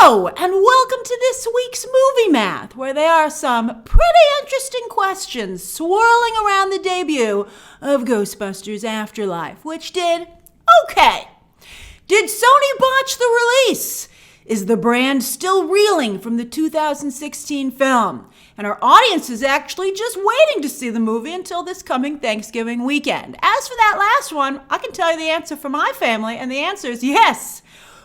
Hello, and welcome to this week's Movie Math, where there are some pretty interesting questions swirling around the debut of Ghostbusters Afterlife, which did okay. Did Sony botch the release? Is the brand still reeling from the 2016 film? And our audience is actually just waiting to see the movie until this coming Thanksgiving weekend. As for that last one, I can tell you the answer for my family, and the answer is yes.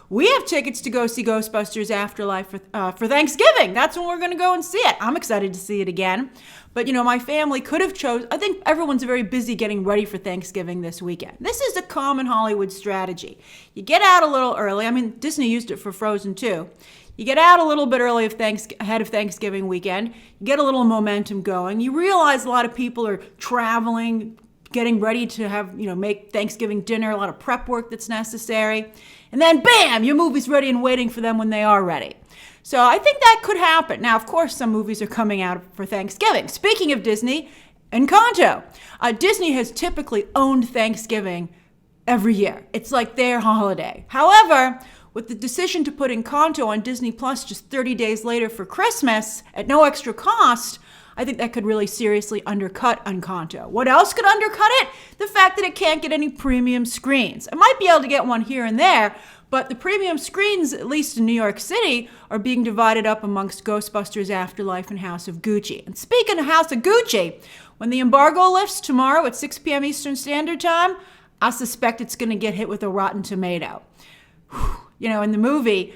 We have tickets to go see Ghostbusters Afterlife for Thanksgiving. That's when we're going to go and see it. I'm excited to see it again. But, my family could have I think everyone's very busy getting ready for Thanksgiving this weekend. This is a common Hollywood strategy. You get out a little early. I mean, Disney used it for Frozen too. You get out a little bit early ahead of Thanksgiving weekend. You get a little momentum going. You realize a lot of people are traveling, getting ready to have, make Thanksgiving dinner, a lot of prep work that's necessary. And then, bam, your movie's ready and waiting for them when they are ready. So I think that could happen. Now, of course, some movies are coming out for Thanksgiving. Speaking of Disney, Encanto. Disney has typically owned Thanksgiving every year. It's like their holiday. However, with the decision to put Encanto on Disney Plus just 30 days later for Christmas at no extra cost, I think that could really seriously undercut Encanto. What else could undercut it? The fact that it can't get any premium screens. It might be able to get one here and there, but the premium screens, at least in New York City, are being divided up amongst Ghostbusters Afterlife and House of Gucci. And speaking of House of Gucci, when the embargo lifts tomorrow at 6 p.m. Eastern Standard Time, I suspect it's going to get hit with a rotten tomato. In the movie,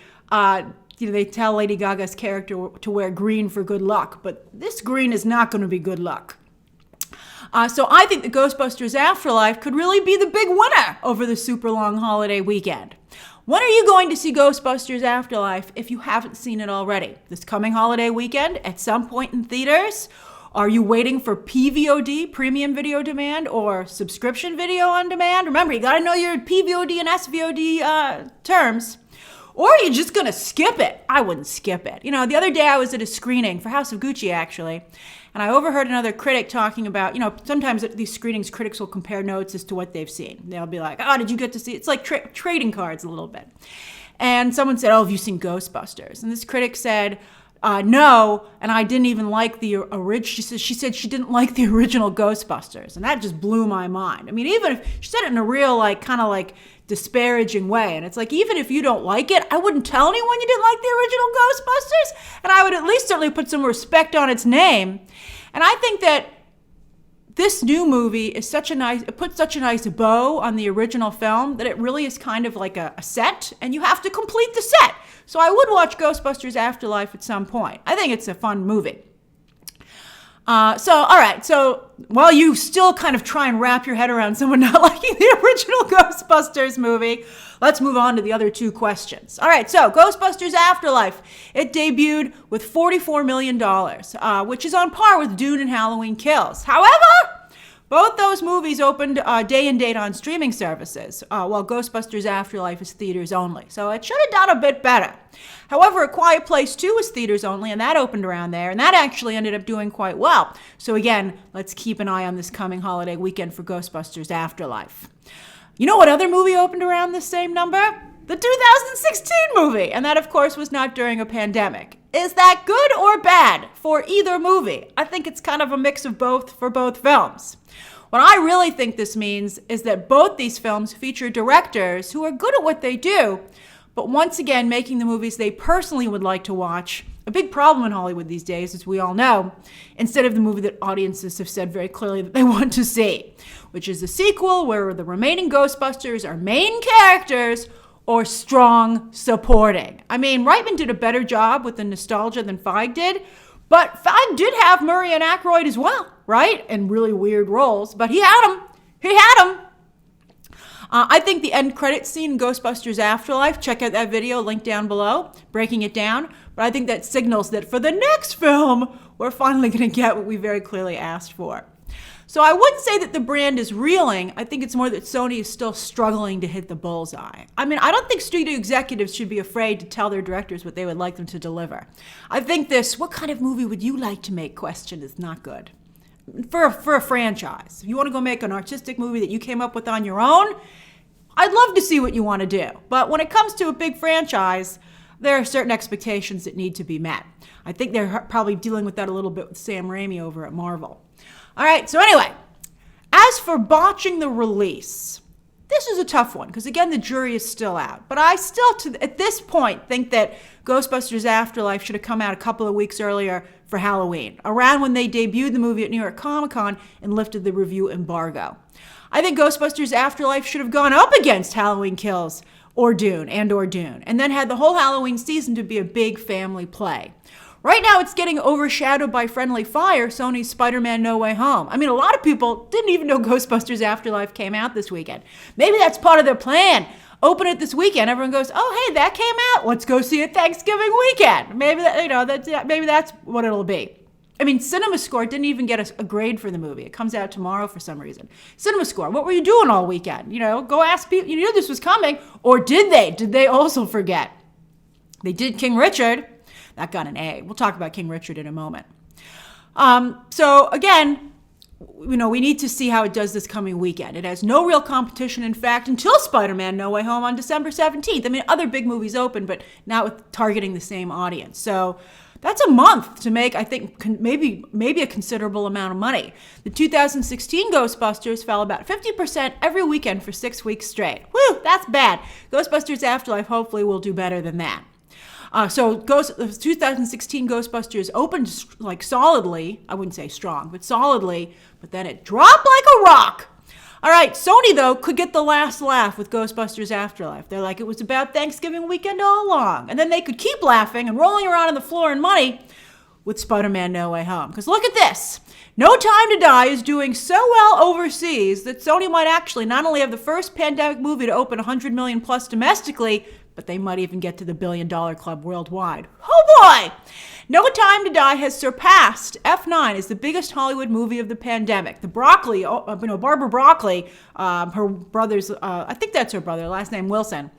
they tell Lady Gaga's character to wear green for good luck, but this green is not going to be good luck. So I think the Ghostbusters Afterlife could really be the big winner over the super long holiday weekend. When are you going to see Ghostbusters Afterlife if you haven't seen it already? This coming holiday weekend at some point in theaters? Are you waiting for PVOD, premium video demand, or subscription video on demand? Remember, you got to know your PVOD and SVOD terms. Or are you just going to skip it? I wouldn't skip it. The other day I was at a screening for House of Gucci, actually, and I overheard another critic talking about, sometimes at these screenings, critics will compare notes as to what they've seen. They'll be like, did you get to see it? It's like trading cards a little bit. And someone said, have you seen Ghostbusters? And this critic said, no, and I didn't even like the original. She said she didn't like the original Ghostbusters, and that just blew my mind. I mean, even if she said it in a real, kind of disparaging way, and it's like, even if you don't like it, I wouldn't tell anyone you didn't like the original Ghostbusters, and I would at least certainly put some respect on its name. And I think that this new movie is it puts such a nice bow on the original film that it really is kind of like a set, and you have to complete the set. So I would watch Ghostbusters Afterlife at some point. I think it's a fun movie. So while you still kind of try and wrap your head around someone not liking the original Ghostbusters movie, let's move on to the other two questions. All right, so Ghostbusters Afterlife, it debuted with $44 million, which is on par with Dune and Halloween Kills. However, both those movies opened day and date on streaming services, while Ghostbusters Afterlife is theaters only. So it should have done a bit better. However, A Quiet Place 2 was theaters only, and that opened around there, and that actually ended up doing quite well. So again, let's keep an eye on this coming holiday weekend for Ghostbusters Afterlife. You know what other movie opened around this same number? The 2016 movie, and that, of course, was not during a pandemic. Is that good or bad for either movie? I think it's kind of a mix of both for both films. What I really think this means is that both these films feature directors who are good at what they do, but once again making the movies they personally would like to watch. A big problem in Hollywood these days, as we all know, instead of the movie that audiences have said very clearly that they want to see, which is a sequel where the remaining Ghostbusters are main characters or strong supporting. I mean, Reitman did a better job with the nostalgia than Feig did, but Feig did have Murray and Aykroyd as well, right? In really weird roles, but he had them. I think the end credit scene in Ghostbusters Afterlife, check out that video, link down below, breaking it down. But I think that signals that for the next film, we're finally going to get what we very clearly asked for. So I wouldn't say that the brand is reeling. I think it's more that Sony is still struggling to hit the bullseye. I mean, I don't think studio executives should be afraid to tell their directors what they would like them to deliver. I think this, what kind of movie would you like to make question is not good. For a franchise. If you want to go make an artistic movie that you came up with on your own, I'd love to see what you want to do. But when it comes to a big franchise, there are certain expectations that need to be met. I think they're probably dealing with that a little bit with Sam Raimi over at Marvel. All right, so anyway, as for botching the release, this is a tough one because, again, the jury is still out. But I still, at this point, think that Ghostbusters Afterlife should have come out a couple of weeks earlier for Halloween, around when they debuted the movie at New York Comic Con and lifted the review embargo. I think Ghostbusters Afterlife should have gone up against Halloween Kills or Dune, and then had the whole Halloween season to be a big family play. Right now, it's getting overshadowed by Friendly Fire, Sony's Spider-Man No Way Home. I mean, a lot of people didn't even know Ghostbusters Afterlife came out this weekend. Maybe that's part of their plan. Open it this weekend. Everyone goes, oh, hey, that came out. Let's go see it Thanksgiving weekend. Maybe maybe that's what it'll be. I mean, CinemaScore didn't even get a grade for the movie. It comes out tomorrow for some reason. CinemaScore, what were you doing all weekend? Go ask people. You knew this was coming. Or did they? Did they also forget? They did King Richard. That got an A. We'll talk about King Richard in a moment. So again, we need to see how it does this coming weekend. It has no real competition, in fact, until Spider-Man No Way Home on December 17th. I mean, other big movies open, but now with targeting the same audience. So that's a month to make, I think, maybe a considerable amount of money. The 2016 Ghostbusters fell about 50% every weekend for 6 weeks straight. Whew, that's bad. Ghostbusters Afterlife hopefully will do better than that. So the 2016 Ghostbusters opened like solidly, I wouldn't say strong, but solidly, but then it dropped like a rock. All right, Sony, though, could get the last laugh with Ghostbusters Afterlife. They're like, it was about Thanksgiving weekend all along. And then they could keep laughing and rolling around on the floor in money with Spider-Man No Way Home. Because look at this. No Time to Die is doing so well overseas that Sony might actually not only have the first pandemic movie to open 100 million plus domestically, but they might even get to the $1 billion club worldwide. Oh boy! No Time to Die has surpassed F9 as the biggest Hollywood movie of the pandemic. The Broccoli, Barbara Broccoli, her brother's, I think that's her brother, last name Wilson.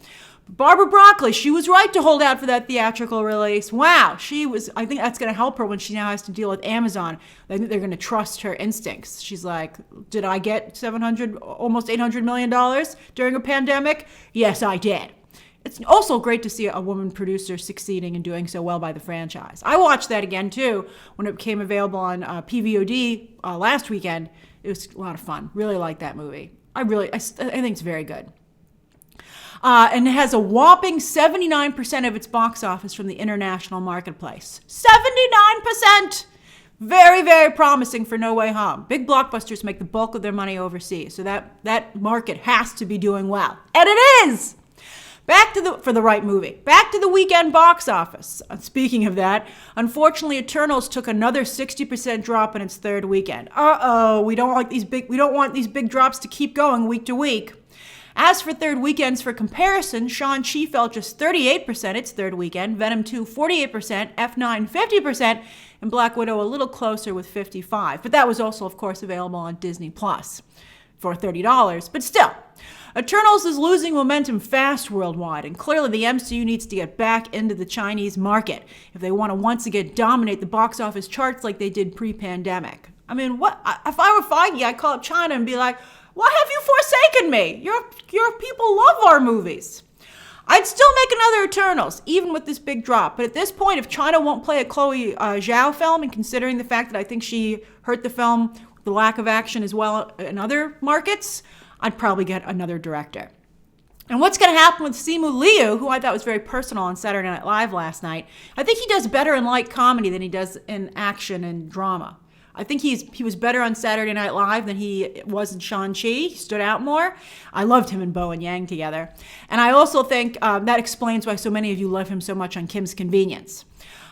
Barbara Broccoli, she was right to hold out for that theatrical release. Wow, I think that's going to help her when she now has to deal with Amazon. I think they're going to trust her instincts. She's like, did I get almost $800 million during a pandemic? Yes, I did. It's also great to see a woman producer succeeding and doing so well by the franchise. I watched that again, too, when it became available on PVOD last weekend. It was a lot of fun. Really like that movie. I think it's very good. And it has a whopping 79% of its box office from the international marketplace. 79%! Very, very promising for No Way Home. Big blockbusters make the bulk of their money overseas, so that market has to be doing well. And it is! For the right movie. Back to the weekend box office. Speaking of that, unfortunately, Eternals took another 60% drop in its third weekend. We don't want these big drops to keep going week to week. As for third weekends for comparison, Shang-Chi fell just 38% its third weekend, Venom 2 48%, F9 50%, and Black Widow a little closer with 55%. But that was also, of course, available on Disney Plus for $30. But still, Eternals is losing momentum fast worldwide, and clearly the MCU needs to get back into the Chinese market if they want to once again dominate the box office charts like they did pre-pandemic. I mean, if I were Feige, I'd call up China and be like, why have you forsaken me? Your people love our movies. I'd still make another Eternals, even with this big drop. But at this point, if China won't play a Chloe Zhao film, and considering the fact that I think she hurt the film with the lack of action as well in other markets, I'd probably get another director. And what's going to happen with Simu Liu, who I thought was very personal on Saturday Night Live last night? I think he does better in light comedy than he does in action and drama. I think he was better on Saturday Night Live than he was in Shang-Chi. He stood out more. I loved him and Bo and Yang together. And I also think that explains why so many of you love him so much on Kim's Convenience.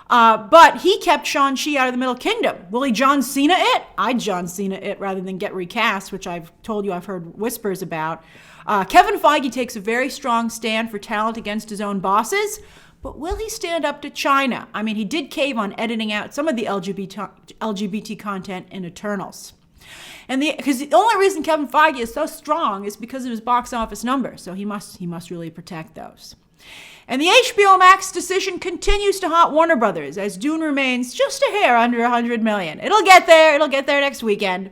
But he kept Shang-Chi out of the Middle Kingdom. Will he John Cena it? I'd John Cena it rather than get recast, which I've told you I've heard whispers about. Kevin Feige takes a very strong stand for talent against his own bosses, but will he stand up to China? I mean, he did cave on editing out some of the LGBT content in Eternals. And because the only reason Kevin Feige is so strong is because of his box office numbers, so he must really protect those. And the HBO Max decision continues to haunt Warner Brothers as Dune remains just a hair under $100 million. It'll get there next weekend.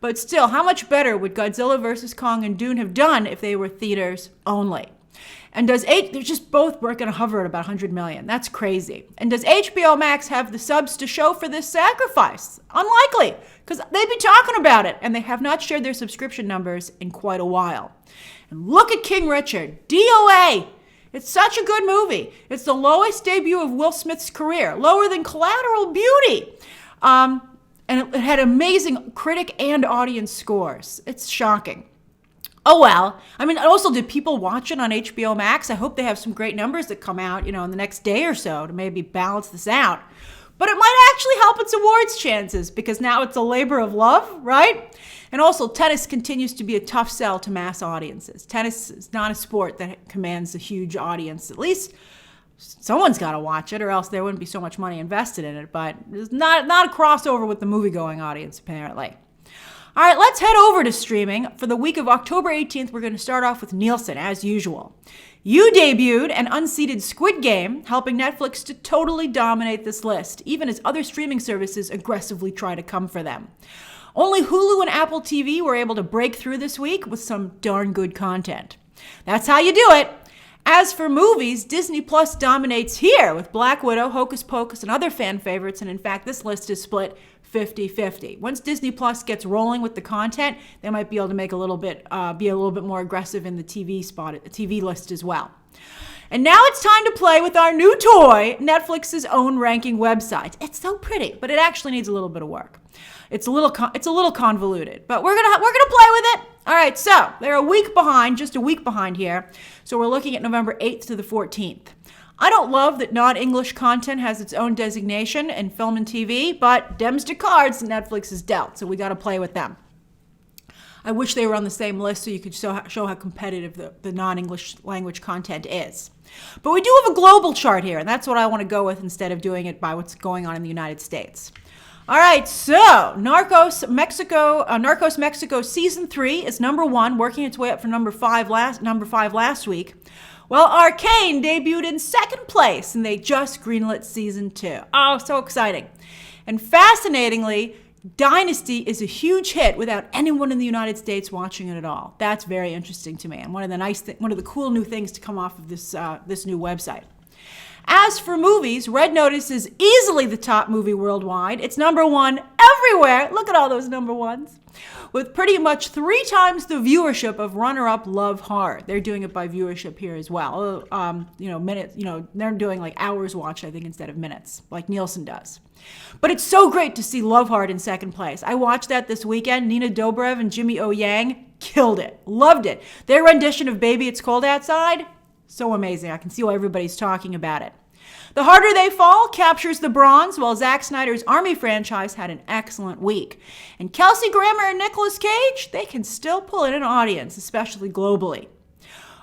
But still, how much better would Godzilla vs. Kong and Dune have done if they were theaters only? And they're just both going to hover at about 100 million. That's crazy. And does HBO Max have the subs to show for this sacrifice? Unlikely, because they'd be talking about it, and they have not shared their subscription numbers in quite a while. And look at King Richard, DOA. It's such a good movie. It's the lowest debut of Will Smith's career, lower than Collateral Beauty. And it had amazing critic and audience scores. It's shocking. Oh, well. I mean, also, did people watch it on HBO Max? I hope they have some great numbers that come out, in the next day or so to maybe balance this out. But it might actually help its awards chances because now it's a labor of love, right? And also, tennis continues to be a tough sell to mass audiences. Tennis is not a sport that commands a huge audience. At least someone's got to watch it or else there wouldn't be so much money invested in it. But it's not a crossover with the movie-going audience, apparently. All right, let's head over to streaming. For the week of October 18th, we're going to start off with Nielsen, as usual. You debuted an unseeded Squid Game, helping Netflix to totally dominate this list, even as other streaming services aggressively try to come for them. Only Hulu and Apple TV were able to break through this week with some darn good content. That's how you do it. As for movies, Disney Plus dominates here with Black Widow, Hocus Pocus, and other fan favorites, and in fact, this list is split 50-50. Once Disney Plus gets rolling with the content, they might be able to make be a little bit more aggressive in the TV list as well. And now it's time to play with our new toy, Netflix's own ranking website. It's so pretty, but it actually needs a little bit of work. It's a little convoluted, but we're gonna play with it. All right, so they're just a week behind here. So we're looking at November 8th to the 14th. I don't love that non-English content has its own designation in film and TV, but dems to cards Netflix is dealt, so we got to play with them. I wish they were on the same list so you could show how competitive the non-English language content is. But we do have a global chart here, and that's what I want to go with instead of doing it by what's going on in the United States. All right, so Narcos Mexico Season 3 is number 1, working its way up from number 5 last week. Well, Arcane debuted in 2nd place, and they just greenlit Season 2. Oh, so exciting. And fascinatingly, Dynasty is a huge hit without anyone in the United States watching it at all. That's very interesting to me, and one of the cool new things to come off of this new website. As for movies, Red Notice is easily the top movie worldwide. It's number 1 everywhere. Look at all those number ones. With pretty much 3 times the viewership of runner-up Love Hard. They're doing it by viewership here as well. Minutes, they're doing like hours watched, I think, instead of minutes, like Nielsen does. But it's so great to see Love Hard in 2nd place. I watched that this weekend. Nina Dobrev and Jimmy O. Yang killed it. Loved it. Their rendition of Baby It's Cold Outside, so amazing. I can see why everybody's talking about it. The Harder They Fall captures the bronze, while Zack Snyder's Army franchise had an excellent week. And Kelsey Grammer and Nicolas Cage, they can still pull in an audience, especially globally.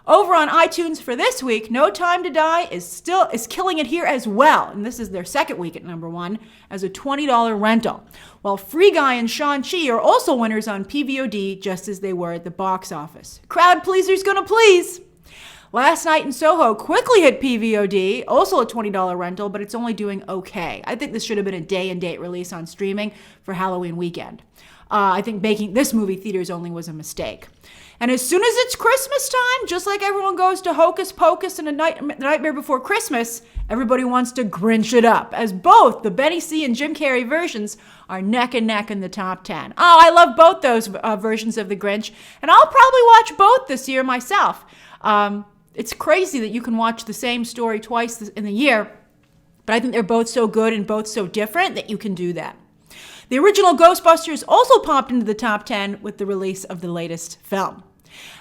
Over on iTunes for this week, No Time to Die is killing it here as well, and this is their 2nd week at number 1 as a $20 rental. While Free Guy and Shang-Chi are also winners on PVOD, just as they were at the box office. Crowd pleaser's gonna please. Last Night in Soho quickly hit PVOD, also a $20 rental, but it's only doing okay. I think this should have been a day-and-date release on streaming for Halloween weekend. I think making this movie theaters only was a mistake. And as soon as it's Christmas time, just like everyone goes to Hocus Pocus and The Nightmare Before Christmas, everybody wants to Grinch it up, as both the Benny C. and Jim Carrey versions are neck and neck in the top 10. Oh, I love both those versions of The Grinch, and I'll probably watch both this year myself. It's crazy that you can watch the same story twice in the year, but I think they're both so good and both so different that you can do that. The original Ghostbusters also popped into the top 10 with the release of the latest film.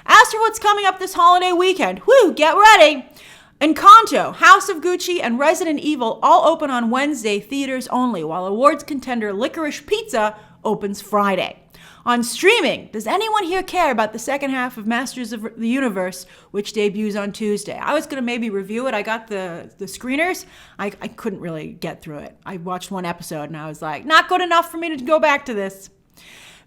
As for what's coming up this holiday weekend, get ready! Encanto, House of Gucci, and Resident Evil all open on Wednesday, theaters only, while awards contender Licorice Pizza opens Friday. On streaming, does anyone here care about the second half of Masters of the Universe, which debuts on Tuesday? I was going to maybe review it. I got the screeners. I couldn't really get through it. I watched 1 episode and I was like, not good enough for me to go back to this.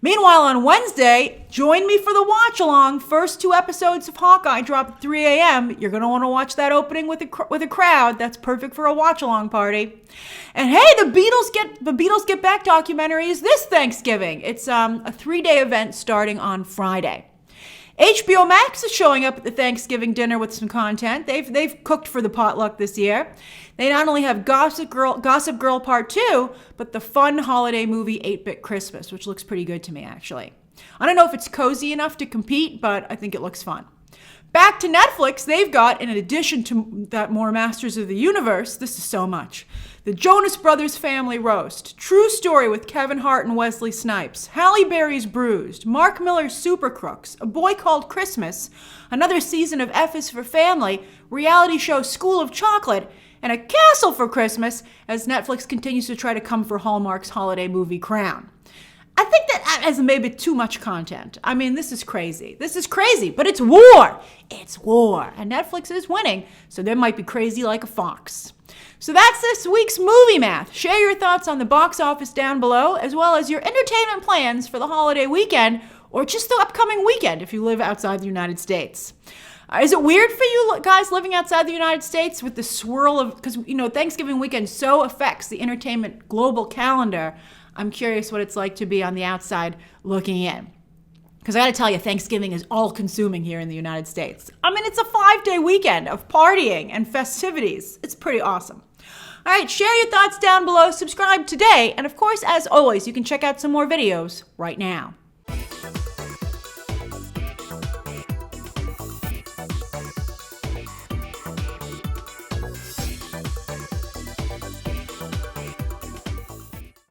Meanwhile, on Wednesday, join me for the watch-along. First 2 episodes of Hawkeye drop at 3 a.m. You're going to want to watch that opening with a crowd. That's perfect for a watch-along party. And hey, the Beatles Get Back documentary is this Thanksgiving. It's a 3-day event starting on Friday. HBO Max is showing up at the Thanksgiving dinner with some content. They've cooked for the potluck this year. They not only have Gossip Girl Part 2, but the fun holiday movie 8-Bit Christmas, which looks pretty good to me, actually. I don't know if it's cozy enough to compete, but I think it looks fun. Back to Netflix, they've got, in addition to that more Masters of the Universe, this is so much. The Jonas Brothers Family Roast, True Story with Kevin Hart and Wesley Snipes, Halle Berry's Bruised, Mark Miller's Super Crooks, A Boy Called Christmas, another season of F is for Family, reality show School of Chocolate, and A Castle for Christmas as Netflix continues to try to come for Hallmark's holiday movie crown. I think that is maybe too much content. I mean, this is crazy. This is crazy, but it's war. It's war. And Netflix is winning, so they might be crazy like a fox. So that's this week's Movie Math. Share your thoughts on the box office down below, as well as your entertainment plans for the holiday weekend, or just the upcoming weekend if you live outside the United States. Is it weird for you guys living outside the United States with the swirl of, because, Thanksgiving weekend so affects the entertainment global calendar. I'm curious what it's like to be on the outside looking in. Because I got to tell you, Thanksgiving is all-consuming here in the United States. I mean, it's a 5-day weekend of partying and festivities. It's pretty awesome. All right, share your thoughts down below, subscribe today, and of course, as always, you can check out some more videos right now.